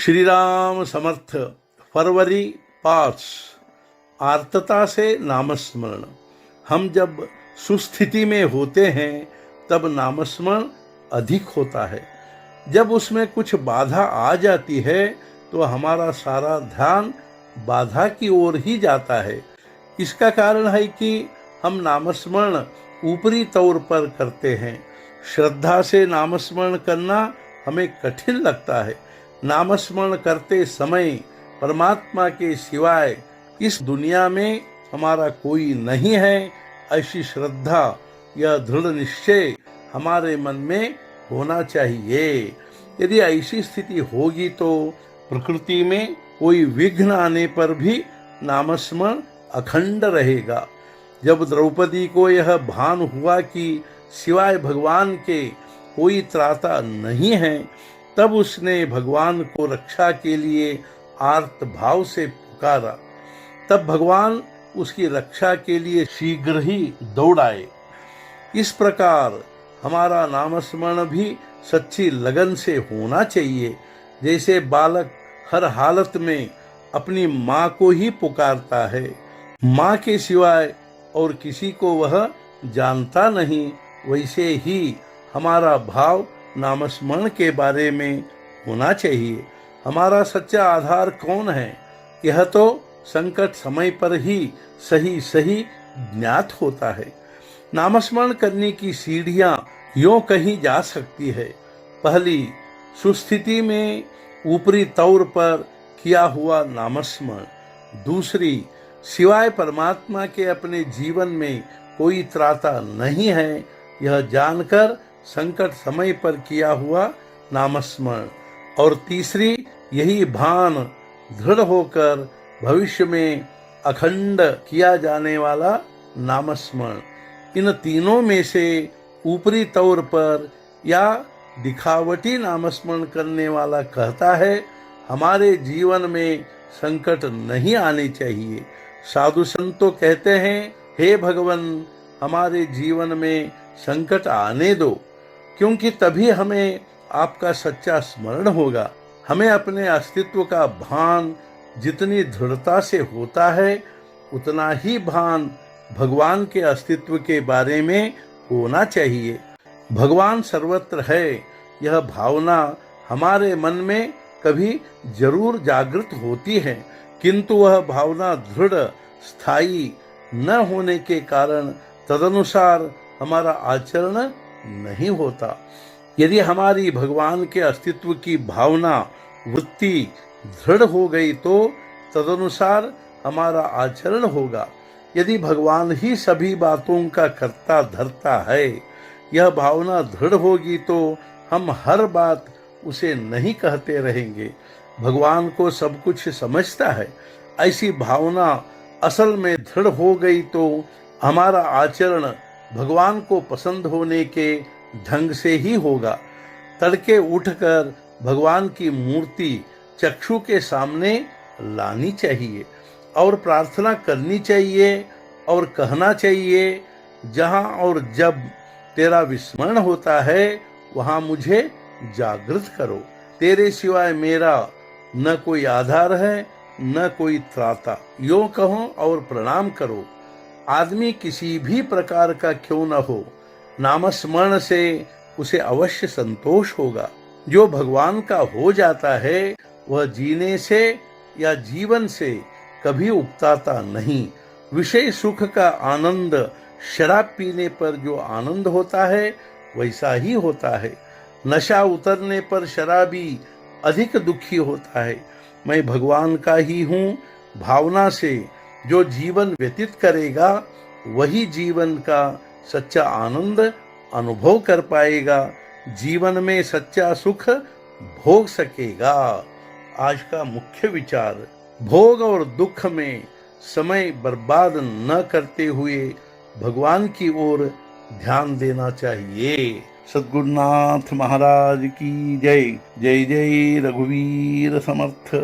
श्री राम समर्थ। फरवरी 5। आर्तता से नामस्मरण। हम जब सुस्थिति में होते हैं तब नामस्मरण अधिक होता है। जब उसमें कुछ बाधा आ जाती है तो हमारा सारा ध्यान बाधा की ओर ही जाता है। इसका कारण है कि हम नामस्मरण ऊपरी तौर पर करते हैं। श्रद्धा से नामस्मरण करना हमें कठिन लगता है। नामस्मरण करते समय परमात्मा के सिवाय इस दुनिया में हमारा कोई नहीं है, ऐसी श्रद्धा या दृढ़ निश्चय हमारे मन में होना चाहिए। यदि ऐसी स्थिति होगी तो प्रकृति में कोई विघ्न आने पर भी नामस्मरण अखंड रहेगा। जब द्रौपदी को यह भान हुआ कि सिवाय भगवान के कोई त्राता नहीं है, तब उसने भगवान को रक्षा के लिए आर्त भाव से पुकारा। तब भगवान उसकी रक्षा के लिए शीघ्र ही दौड़ आए। इस प्रकार हमारा नामस्मरण भी सच्ची लगन से होना चाहिए। जैसे बालक हर हालत में अपनी माँ को ही पुकारता है, माँ के सिवाय और किसी को वह जानता नहीं, वैसे ही हमारा भाव नामस्मरण के बारे में होना चाहिए। हमारा सच्चा आधार कौन है, यह तो संकट समय पर ही सही सही ज्ञात होता है। नामस्मरण करने की सीढ़ियां यों कही जा सकती है। पहली, सुस्थिति में ऊपरी तौर पर किया हुआ नामस्मरण। दूसरी, सिवाय परमात्मा के अपने जीवन में कोई त्राता नहीं है, यह जानकर संकट समय पर किया हुआ नामस्मरण। और तीसरी, यही भान दृढ़ होकर भविष्य में अखंड किया जाने वाला नामस्मरण। इन तीनों में से ऊपरी तौर पर या दिखावटी नामस्मरण करने वाला कहता है, हमारे जीवन में संकट नहीं आने चाहिए। साधु संत तो कहते हैं, हे भगवान, हमारे जीवन में संकट आने दो, क्योंकि तभी हमें आपका सच्चा स्मरण होगा। हमें अपने अस्तित्व का भान जितनी दृढ़ता से होता है, उतना ही भान भगवान के अस्तित्व के बारे में होना चाहिए। भगवान सर्वत्र है, यह भावना हमारे मन में कभी जरूर जागृत होती है, किंतु वह भावना दृढ़ स्थायी न होने के कारण तदनुसार हमारा आचरण नहीं होता। यदि हमारी भगवान के अस्तित्व की भावना वृत्ति दृढ़ हो गई तो तदनुसार हमारा आचरण होगा। यदि भगवान ही सभी बातों का कर्ता धर्ता है, यह भावना दृढ़ होगी तो हम हर बात उसे नहीं कहते रहेंगे। भगवान को सब कुछ समझता है, ऐसी भावना असल में दृढ़ हो गई तो हमारा आचरण भगवान को पसंद होने के ढंग से ही होगा। तड़के उठकर भगवान की मूर्ति चक्षु के सामने लानी चाहिए और प्रार्थना करनी चाहिए और कहना चाहिए, जहाँ और जब तेरा विस्मरण होता है वहाँ मुझे जागृत करो। तेरे सिवाय मेरा न कोई आधार है, न कोई त्राता। यों कहो और प्रणाम करो। आदमी किसी भी प्रकार का क्यों न हो, नामस्मरण से उसे अवश्य संतोष होगा। जो भगवान का हो जाता है वह जीने से या जीवन से कभी उकताता नहीं। विषय सुख का आनंद शराब पीने पर जो आनंद होता है वैसा ही होता है। नशा उतरने पर शराबी अधिक दुखी होता है। मैं भगवान का ही हूँ भावना से जो जीवन व्यतीत करेगा वही जीवन का सच्चा आनंद अनुभव कर पाएगा, जीवन में सच्चा सुख भोग सकेगा। आज का मुख्य विचार, भोग और दुख में समय बर्बाद न करते हुए भगवान की ओर ध्यान देना चाहिए। सद्गुरुनाथ महाराज की जय। जय जय रघुवीर समर्थ।